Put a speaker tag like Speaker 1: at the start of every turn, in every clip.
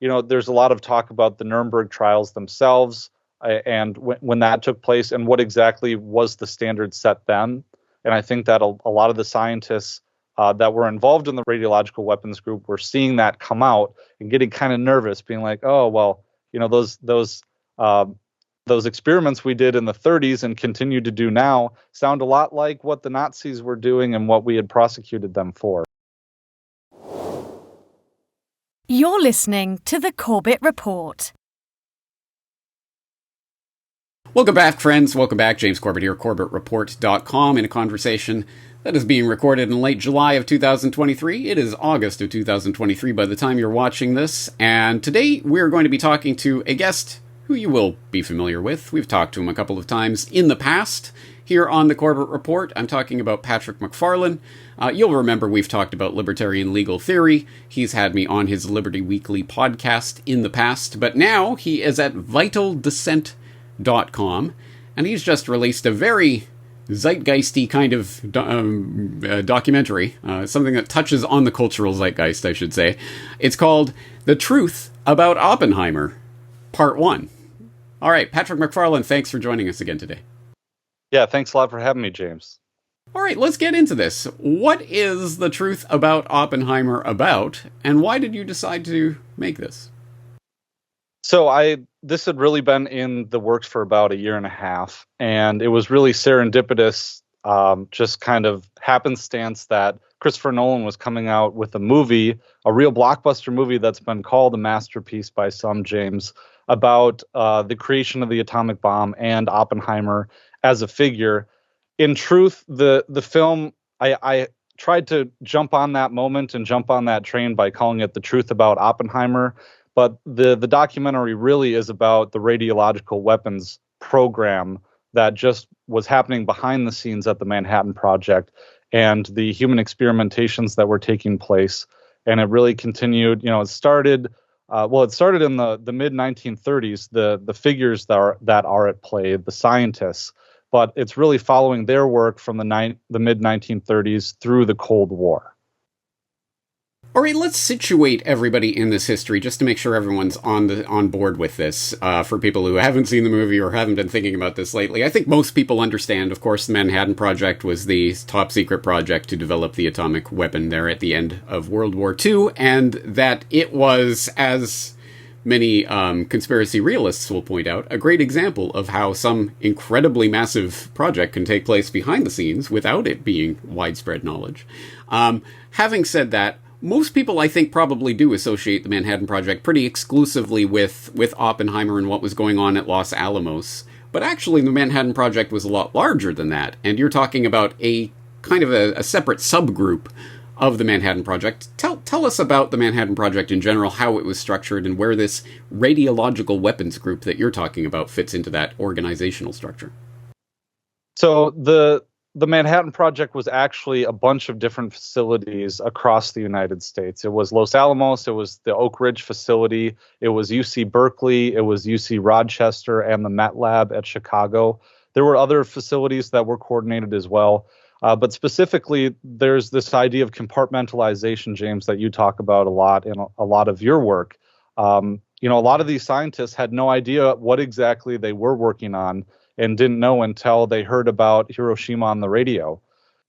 Speaker 1: there's a lot of talk about the Nuremberg trials themselves and when that took place and what exactly was the standard set then. And I think that a lot of the scientists that were involved in the radiological weapons group were seeing that come out and getting kind of nervous, being like, oh, well, those experiments we did in the 30s and continue to do now sound a lot like what the Nazis were doing and what we had prosecuted them for.
Speaker 2: You're listening to the Corbett Report.
Speaker 3: Welcome back, friends. Welcome back. James Corbett here, CorbettReport.com, in a conversation that is being recorded in late July of 2023. It is August of 2023 by the time you're watching this. And today we're going to be talking to a guest who you will be familiar with. We've talked to him a couple of times in the past here on the Corbett Report. I'm talking about Patrick MacFarlane. You'll remember we've talked about libertarian legal theory. He's had me on his Liberty Weekly podcast in the past, but now he is at vitaldissent.com, and he's just released a very zeitgeisty kind of documentary, something that touches on the cultural zeitgeist, I should say. It's called The Truth About Oppenheimer, Part 1. All right, Patrick MacFarlane, thanks for joining us again today.
Speaker 1: Yeah, thanks a lot for having me, James.
Speaker 3: All right, let's get into this. What is The Truth About Oppenheimer about, and why did you decide to make this?
Speaker 1: So this had really been in the works for about a year and a half, and it was really serendipitous, just kind of happenstance that Christopher Nolan was coming out with a movie, a real blockbuster movie that's been called a masterpiece by some, James, about the creation of the atomic bomb and Oppenheimer as a figure. In truth, the film, I tried to jump on that moment and jump on that train by calling it The Truth About Oppenheimer. But the documentary really is about the radiological weapons program that just was happening behind the scenes at the Manhattan Project and the human experimentations that were taking place. And it really continued, it started in the mid-1930s, the figures that are at play, the scientists, but it's really following their work from the mid-1930s through the Cold War.
Speaker 3: All right, let's situate everybody in this history just to make sure everyone's on board with this. For people who haven't seen the movie or haven't been thinking about this lately, I think most people understand, of course, the Manhattan Project was the top secret project to develop the atomic weapon there at the end of World War II, and that it was, as many conspiracy realists will point out, a great example of how some incredibly massive project can take place behind the scenes without it being widespread knowledge. Having said that, most people, I think, probably do associate the Manhattan Project pretty exclusively with Oppenheimer and what was going on at Los Alamos. But actually, the Manhattan Project was a lot larger than that, and you're talking about a kind of a separate subgroup of the Manhattan Project. Tell us about the Manhattan Project in general, how it was structured, and where this radiological weapons group that you're talking about fits into that organizational structure.
Speaker 1: So the Manhattan Project was actually a bunch of different facilities across the United States. It was Los Alamos, it was the Oak Ridge facility, it was UC Berkeley, it was UC Rochester, and the Met Lab at Chicago. There were other facilities that were coordinated as well. But specifically, there's this idea of compartmentalization, James, that you talk about a lot in a lot of your work. A lot of these scientists had no idea what exactly they were working on and didn't know until they heard about Hiroshima on the radio.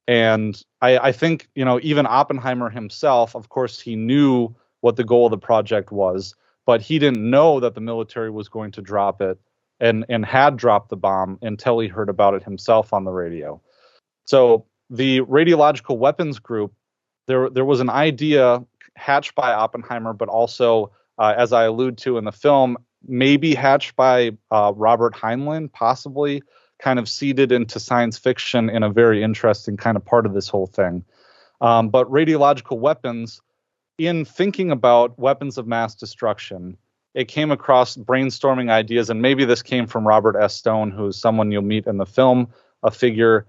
Speaker 1: And I think, even Oppenheimer himself, of course, he knew what the goal of the project was, but he didn't know that the military was going to drop it and had dropped the bomb until he heard about it himself on the radio. So the radiological weapons group, there was an idea hatched by Oppenheimer, but also, as I allude to in the film, maybe hatched by Robert Heinlein, possibly kind of seeded into science fiction in a very interesting kind of part of this whole thing. But radiological weapons, in thinking about weapons of mass destruction, it came across brainstorming ideas, and maybe this came from Robert S. Stone, who is someone you'll meet in the film, a figure,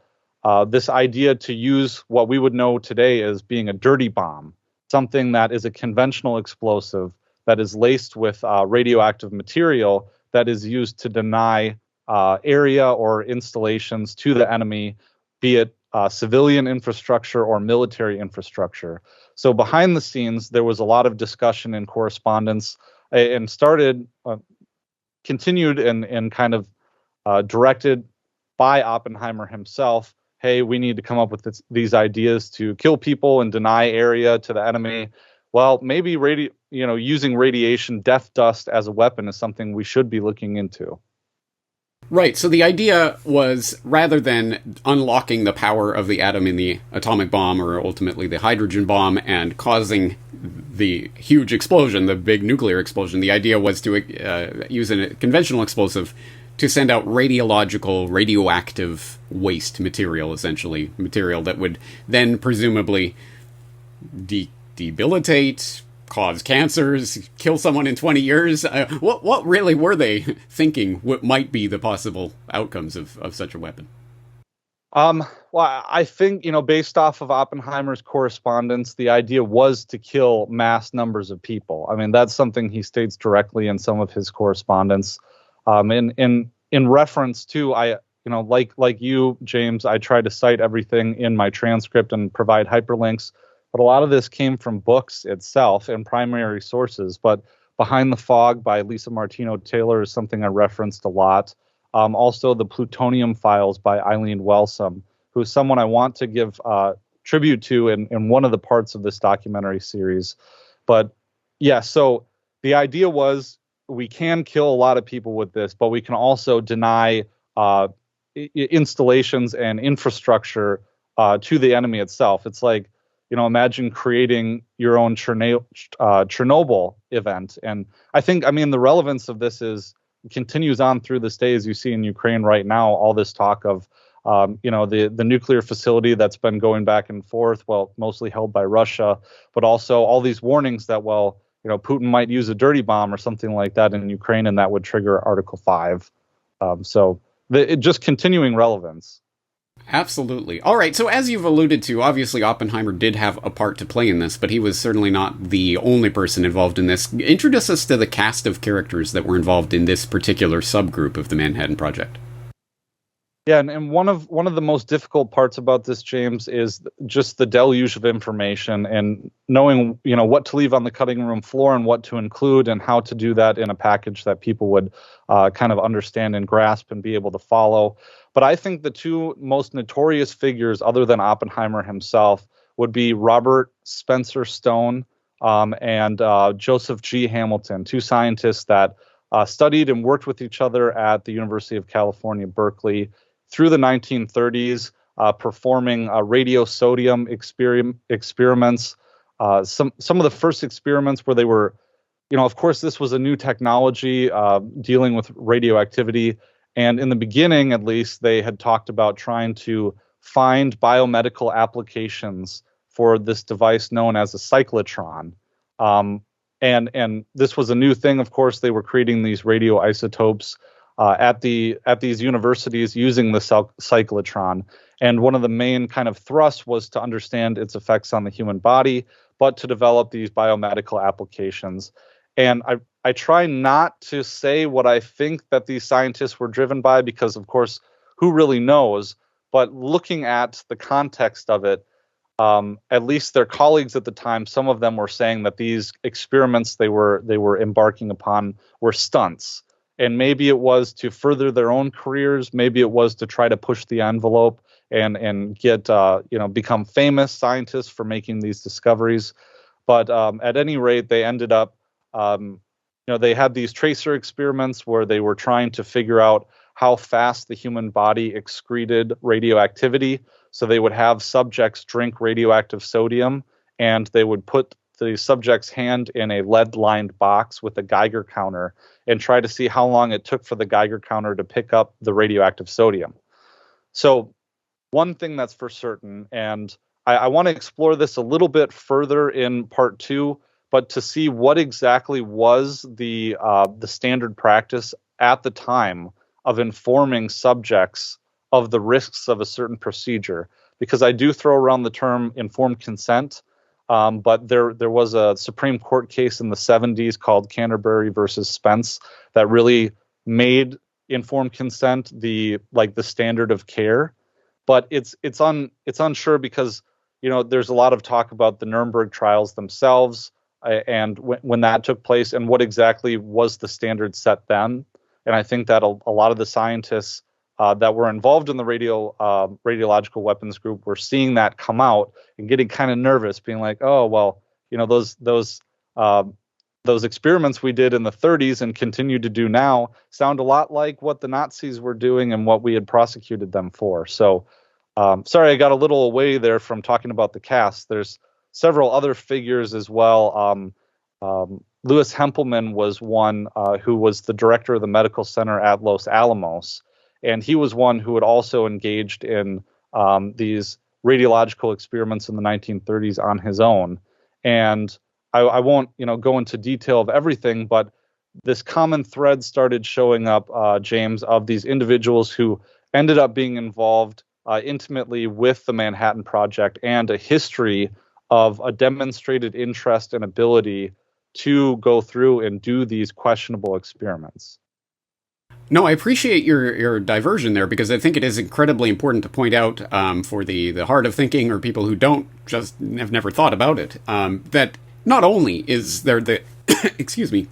Speaker 1: this idea to use what we would know today as being a dirty bomb, something that is a conventional explosive that is laced with radioactive material that is used to deny area or installations to the enemy, be it civilian infrastructure or military infrastructure. So behind the scenes, there was a lot of discussion and correspondence, and continued and kind of directed by Oppenheimer himself. Hey, we need to come up with these ideas to kill people and deny area to the enemy. Well, maybe using radiation, death dust as a weapon is something we should be looking into.
Speaker 3: Right, so the idea was, rather than unlocking the power of the atom in the atomic bomb, or ultimately the hydrogen bomb, and causing the huge explosion, the big nuclear explosion, the idea was to use a conventional explosive to send out radioactive waste material, essentially, material that would then presumably debilitate, cause cancers, kill someone in 20 years. What really were they thinking what might be the possible outcomes of such a weapon?
Speaker 1: Well, I think, based off of Oppenheimer's correspondence, the idea was to kill mass numbers of people. I mean, that's something he states directly in some of his correspondence. In reference to, like you, James, I try to cite everything in my transcript and provide hyperlinks. But a lot of this came from books itself and primary sources. But Behind the Fog by Lisa Martino Taylor is something I referenced a lot. Also, the Plutonium Files by Eileen Wellsome, who's someone I want to give tribute to in one of the parts of this documentary series. But yeah, so the idea was we can kill a lot of people with this, but we can also deny installations and infrastructure to the enemy itself. It's like, imagine creating your own Chernobyl event. And I think, the relevance of this continues on through this day, as you see in Ukraine right now, all this talk of, the nuclear facility that's been going back and forth, mostly held by Russia, but also all these warnings that, Putin might use a dirty bomb or something like that in Ukraine, and that would trigger Article 5. Just continuing relevance.
Speaker 3: Absolutely. All right, so as you've alluded to, obviously Oppenheimer did have a part to play in this, but he was certainly not the only person involved in this. Introduce us to the cast of characters that were involved in this particular subgroup of the Manhattan Project.
Speaker 1: Yeah, and one of the most difficult parts about this, James, is just the deluge of information and knowing, what to leave on the cutting room floor and what to include and how to do that in a package that people would kind of understand and grasp and be able to follow. But I think the two most notorious figures, other than Oppenheimer himself, would be Robert Spencer Stone and Joseph G. Hamilton, two scientists that studied and worked with each other at the University of California, Berkeley, through the 1930s, performing radiosodium experiments. Some of the first experiments where they were, of course, this was a new technology dealing with radioactivity. And in the beginning, at least, they had talked about trying to find biomedical applications for this device known as a cyclotron. And this was a new thing. Of course, they were creating these radioisotopes at these universities using the cyclotron. And one of the main kind of thrusts was to understand its effects on the human body, but to develop these biomedical applications. And I try not to say what I think that these scientists were driven by, because, of course, who really knows? But looking at the context of it, at least their colleagues at the time, some of them were saying that these experiments they were embarking upon were stunts. And maybe it was to further their own careers. Maybe it was to try to push the envelope and get, become famous scientists for making these discoveries. But at any rate, they ended up, they had these tracer experiments where they were trying to figure out how fast the human body excreted radioactivity. So they would have subjects drink radioactive sodium, and they would put the subject's hand in a lead-lined box with a Geiger counter and try to see how long it took for the Geiger counter to pick up the radioactive sodium. So one thing that's for certain, and I want to explore this a little bit further in part 2, but to see what exactly was the standard practice at the time of informing subjects of the risks of a certain procedure. Because I do throw around the term informed consent, but there was a Supreme Court case in the 70s called Canterbury versus Spence that really made informed consent the standard of care. but it's unsure because there's a lot of talk about the Nuremberg trials themselves, and when that took place and what exactly was the standard set then. And I think that a lot of the scientists that were involved in the radiological weapons group were seeing that come out and getting kind of nervous, being like, oh well, those experiments we did in the 30s and continue to do now sound a lot like what the Nazis were doing and what we had prosecuted them for. So, sorry, I got a little away there from talking about the cast. There's several other figures as well. Louis Hempelman was one who was the director of the medical center at Los Alamos, and he was one who had also engaged in these radiological experiments in the 1930s on his own. And I won't, go into detail of everything, but this common thread started showing up, James, of these individuals who ended up being involved intimately with the Manhattan Project and a history of a demonstrated interest and ability to go through and do these questionable experiments.
Speaker 3: No, I appreciate your diversion there, because I think it is incredibly important to point out for the hard of thinking or people who don't just have never thought about it, that not only is there the excuse me,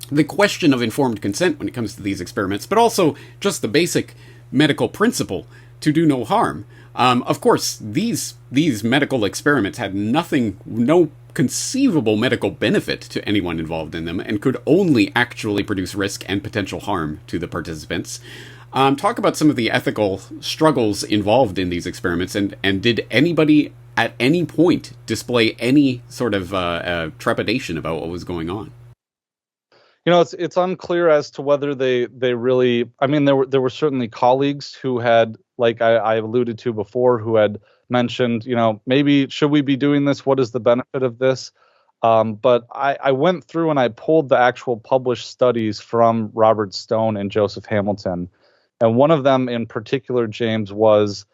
Speaker 3: the question of informed consent when it comes to these experiments, but also just the basic medical principle to do no harm. Of course, these medical experiments had no conceivable medical benefit to anyone involved in them, and could only actually produce risk and potential harm to the participants. Talk about some of the ethical struggles involved in these experiments, and did anybody at any point display any sort of trepidation about what was going on?
Speaker 1: It's unclear as to whether they really. I mean, there were certainly colleagues who had, like I alluded to before, who had mentioned, maybe should we be doing this? What is the benefit of this? But I went through and I pulled the actual published studies from Robert Stone and Joseph Hamilton, and one of them in particular, James, was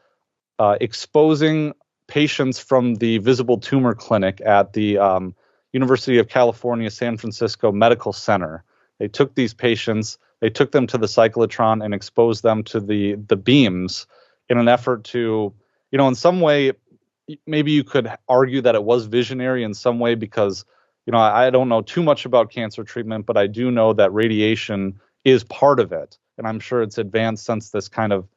Speaker 1: exposing patients from the visible tumor clinic at the University of California, San Francisco Medical Center. They took these patients, they took them to the cyclotron and exposed them to the beams in an effort to, in some way, maybe you could argue that it was visionary in some way, because, I don't know too much about cancer treatment, but I do know that radiation is part of it. And I'm sure it's advanced since this kind of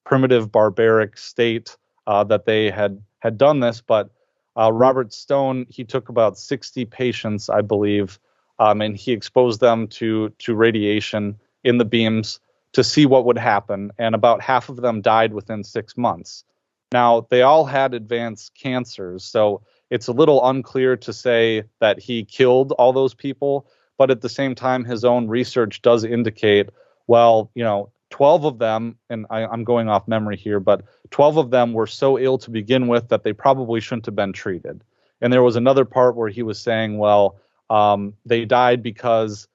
Speaker 1: primitive, barbaric state that they had done this. But Robert Stone, he took about 60 patients, I believe, and he exposed them to radiation in the beams to see what would happen. And about half of them died within 6 months. Now, they all had advanced cancers, so it's a little unclear to say that he killed all those people. But at the same time, his own research does indicate, 12 of them, and I'm going off memory here, but 12 of them were so ill to begin with that they probably shouldn't have been treated. And there was another part where he was saying, they died because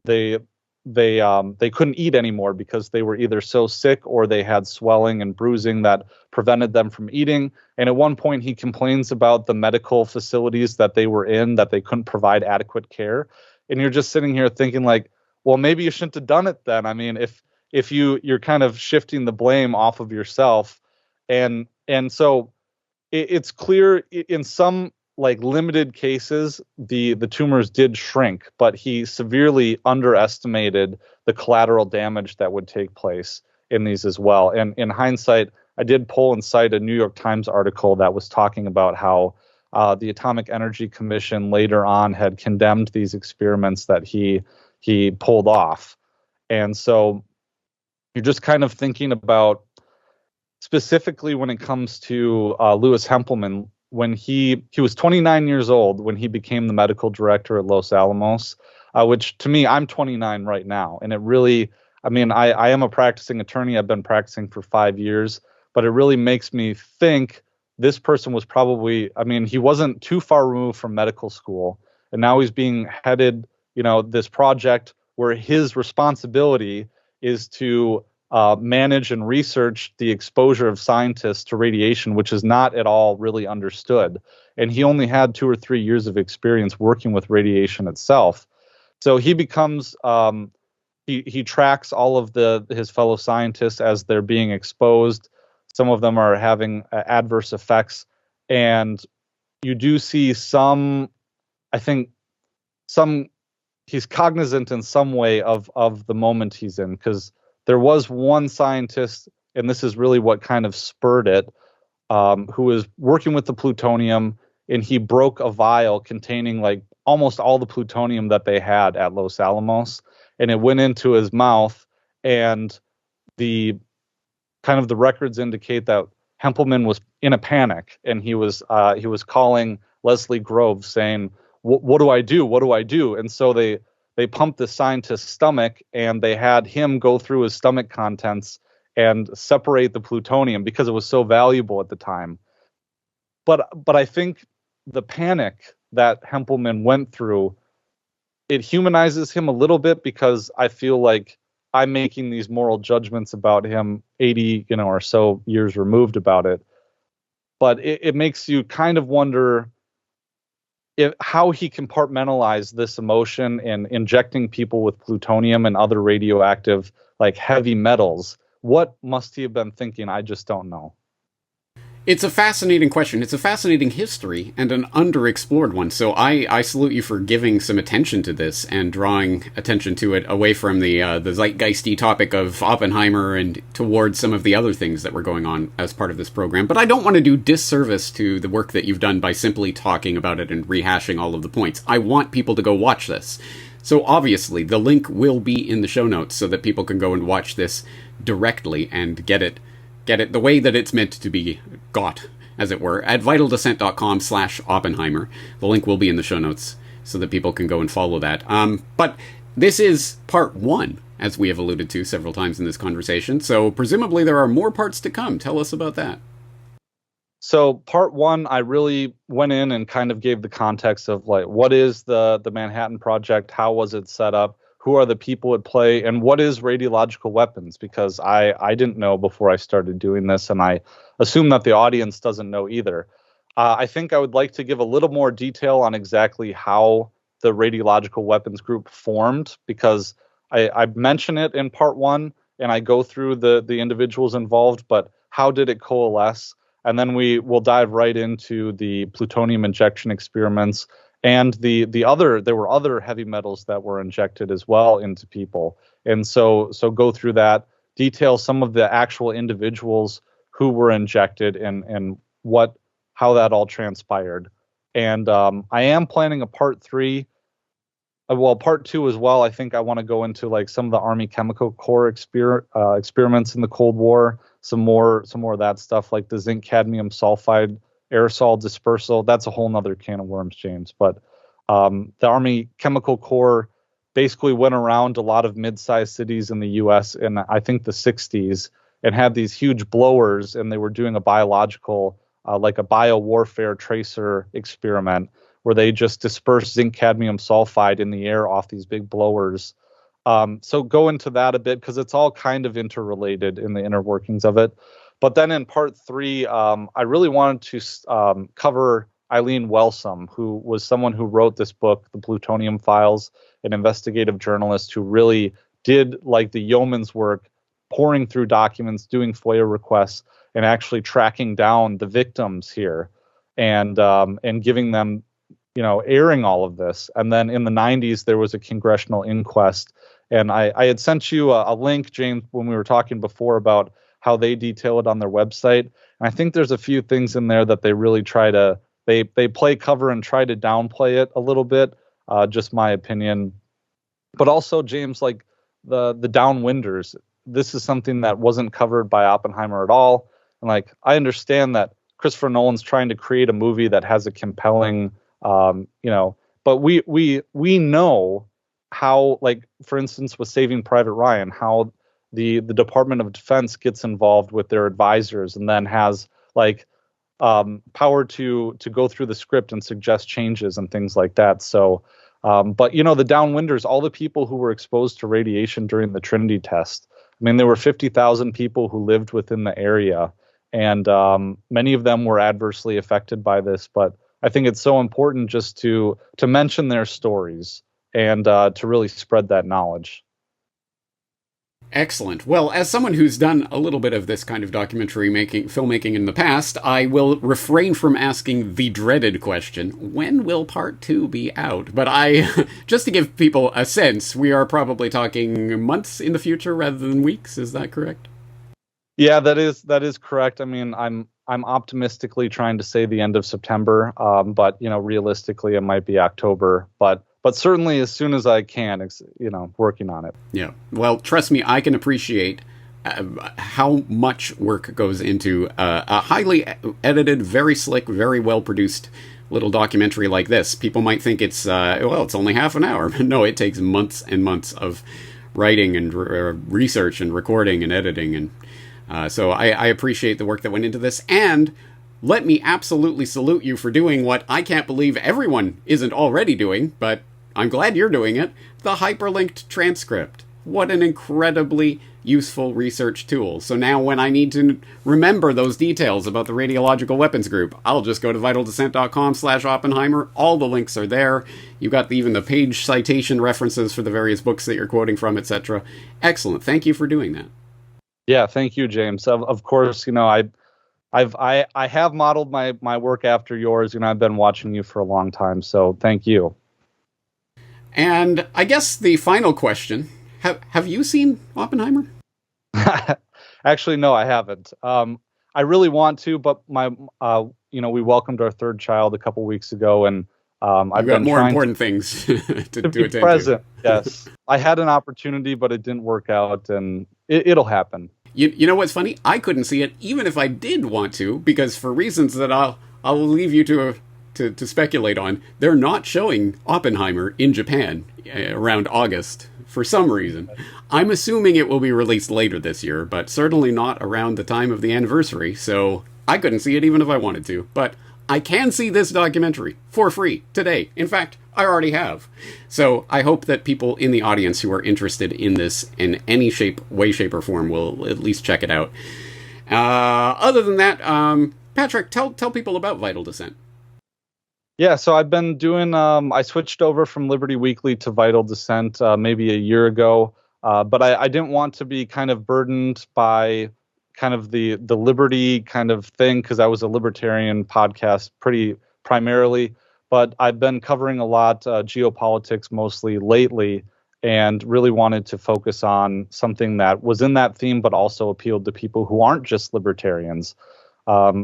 Speaker 1: they couldn't eat anymore because they were either so sick or they had swelling and bruising that prevented them from eating. And at one point, he complains about the medical facilities that they were in, that they couldn't provide adequate care. And you're just sitting here thinking, like, well, maybe you shouldn't have done it then. I mean, if you're kind of shifting the blame off of yourself. And so it's clear in some limited cases, the tumors did shrink, but he severely underestimated the collateral damage that would take place in these as well. And in hindsight, I did pull and cite a New York Times article that was talking about how the Atomic Energy Commission later on had condemned these experiments that he pulled off. And so you're just kind of thinking about, specifically when it comes to Louis Hempelman, when he was 29 years old when he became the medical director at Los Alamos, which to me, I'm 29 right now. And it really, I am a practicing attorney. I've been practicing for 5 years, but it really makes me think this person was probably, he wasn't too far removed from medical school. And now he's being headed, this project where his responsibility is to manage and research the exposure of scientists to radiation, which is not at all really understood. And he only had 2 or 3 years of experience working with radiation itself. So he becomes, he tracks all of his fellow scientists as they're being exposed, Some of them are having adverse effects, and you do see some. I think some he's cognizant in some way of the moment he's in, because there was one scientist, and this is really what kind of spurred it, who was working with the plutonium, and he broke a vial containing like almost all the plutonium that they had at Los Alamos, and it went into his mouth, and the the records indicate that Hempelman was in a panic, and he was calling Leslie Groves saying, what do I do? What do I do? And so they pumped the scientist's stomach, and they had him go through his stomach contents and separate the plutonium because it was so valuable at the time. But I think the panic that Hempelman went through, it humanizes him a little bit, because I feel like I'm making these moral judgments about him 80, or so years removed about it. But it makes you kind of wonder how he compartmentalized this emotion and injecting people with plutonium and other radioactive, like heavy metals. What must he have been thinking? I just don't know.
Speaker 3: It's a fascinating question. It's a fascinating history and an underexplored one. So I salute you for giving some attention to this and drawing attention to it away from the zeitgeisty topic of Oppenheimer and towards some of the other things that were going on as part of this program. But I don't want to do disservice to the work that you've done by simply talking about it and rehashing all of the points. I want people to go watch this. So obviously, the link will be in the show notes so that people can go and watch this directly and get it the way that it's meant to be got, as it were, at vitaldescent.com/Oppenheimer. The link will be in the show notes so that people can go and follow that. But this is part one, as we have alluded to several times in this conversation. So presumably there are more parts to come. Tell us about that.
Speaker 1: So part one, I really went in and kind of gave the context of like, what is the Manhattan Project? How was it set up? Who are the people at play, and what is radiological weapons? Because I didn't know before I started doing this, and I assume that the audience doesn't know either. I think I would like to give a little more detail on exactly how the radiological weapons group formed, because I mention it in part one, and I go through the individuals involved, but how did it coalesce? And then we will dive right into the plutonium injection experiments, and there were other heavy metals that were injected as well into people. And so go through that, detail some of the actual individuals who were injected and how that all transpired. And I am planning a part three, part two as well. I think I want to go into like some of the Army Chemical Corps experiments in the Cold War, some more of that stuff, like the zinc cadmium sulfide aerosol dispersal. That's a whole nother can of worms, James. But the Army Chemical Corps basically went around a lot of mid-sized cities in the U.S. in, I think, the 60s, and had these huge blowers, and they were doing a biological, like a biowarfare tracer experiment, where they just dispersed zinc cadmium sulfide in the air off these big blowers. So go into that a bit, because it's all kind of interrelated in the inner workings of it. But then in part three, I really wanted to cover Eileen Wellsome, who was someone who wrote this book, The Plutonium Files, an investigative journalist who really did like the yeoman's work, pouring through documents, doing FOIA requests, and actually tracking down the victims here, and giving them, airing all of this. And then in the 90s, there was a congressional inquest. And I had sent you a link, James, when we were talking before about how they detail it on their website. And I think there's a few things in there that they really they play cover and try to downplay it a little bit, just my opinion. But also, James, like the downwinders, this is something that wasn't covered by Oppenheimer at all. And like, I understand that Christopher Nolan's trying to create a movie that has a compelling, but we know how, like, for instance, with Saving Private Ryan, how the Department of Defense gets involved with their advisors, and then has like power to go through the script and suggest changes and things like that. So, but the downwinders, all the people who were exposed to radiation during the Trinity test. I mean, there were 50,000 people who lived within the area, and many of them were adversely affected by this. But I think it's so important just to mention their stories and to really spread that knowledge.
Speaker 3: Excellent. Well, as someone who's done a little bit of this kind of filmmaking in the past, I will refrain from asking the dreaded question, when will part 2 be out? But just to give people a sense, we are probably talking months in the future rather than weeks. Is that correct?
Speaker 1: Yeah, that is correct. I mean, I'm optimistically trying to say the end of September, but realistically it might be October. But certainly as soon as I can, working on it.
Speaker 3: Yeah. Well, trust me, I can appreciate how much work goes into a highly edited, very slick, very well produced little documentary like this. People might think it's only half an hour. But no, it takes months and months of writing and research and recording and editing. And so I appreciate the work that went into this. And let me absolutely salute you for doing what I can't believe everyone isn't already doing, but I'm glad you're doing it, the hyperlinked transcript. What an incredibly useful research tool. So now when I need to remember those details about the radiological weapons group, I'll just go to vitaldescent.com/Oppenheimer. All the links are there. You got even the page citation references for the various books that you're quoting from, etc. Excellent. Thank you for doing that.
Speaker 1: Yeah, thank you, James. Of course, I have modeled my work after yours. I've been watching you for a long time, so thank you.
Speaker 3: And I guess the final question, have you seen Oppenheimer?
Speaker 1: Actually, no, I haven't. I really want to, but we welcomed our third child a couple weeks ago, and I've got
Speaker 3: more important things to
Speaker 1: be present. Yes, I had an opportunity, but it didn't work out, and it'll happen.
Speaker 3: You know what's funny? I couldn't see it, even if I did want to, because for reasons that I'll leave you to speculate on, they're not showing Oppenheimer in Japan around August for some reason. I'm assuming it will be released later this year, but certainly not around the time of the anniversary, so I couldn't see it even if I wanted to. But I can see this documentary for free today. In fact, I already have. So I hope that people in the audience who are interested in this in any way, shape, or form will at least check it out. Other than that, Patrick, tell people about Vital Descent.
Speaker 1: Yeah, so I've been doing, I switched over from Liberty Weekly to Vital Descent maybe a year ago, but I didn't want to be kind of burdened by kind of the Liberty kind of thing, because I was a libertarian podcast pretty primarily, but I've been covering a lot geopolitics mostly lately, and really wanted to focus on something that was in that theme, but also appealed to people who aren't just libertarians.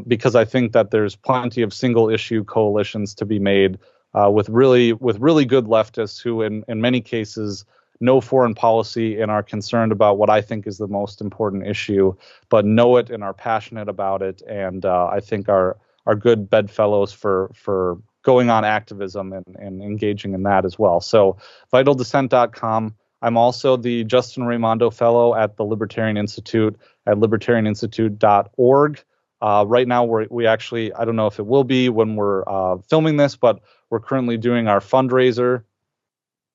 Speaker 1: Because I think that there's plenty of single issue coalitions to be made with really good leftists who in many cases know foreign policy and are concerned about what I think is the most important issue, but know it and are passionate about it, and I think are good bedfellows for going on activism and engaging in that as well. So vitaldescent.com. I'm also the Justin Raimondo Fellow at the Libertarian Institute at libertarianinstitute.org. Right now, we actually, I don't know if it will be when we're filming this, but we're currently doing our fundraiser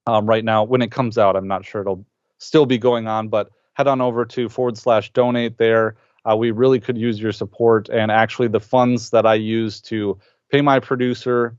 Speaker 1: right now. When it comes out, I'm not sure it'll still be going on, but head on over to /donate there. We really could use your support. And actually, the funds that I use to pay my producer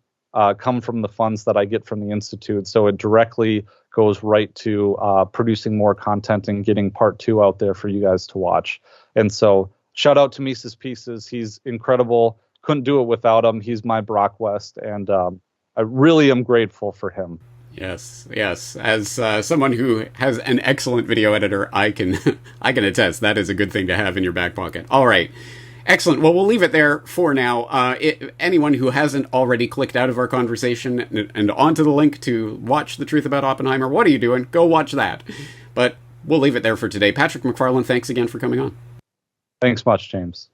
Speaker 1: come from the funds that I get from the Institute. So it directly goes right to producing more content and getting part 2 out there for you guys to watch. And so shout out to Mises Pieces. He's incredible. Couldn't do it without him. He's my Brock West, and I really am grateful for him.
Speaker 3: Yes. As someone who has an excellent video editor, I can attest that is a good thing to have in your back pocket. All right. Excellent. Well, we'll leave it there for now. Anyone who hasn't already clicked out of our conversation and onto the link to watch The Truth About Oppenheimer, what are you doing? Go watch that. But we'll leave it there for today. Patrick MacFarlane, thanks again for coming on.
Speaker 1: Thanks much, James.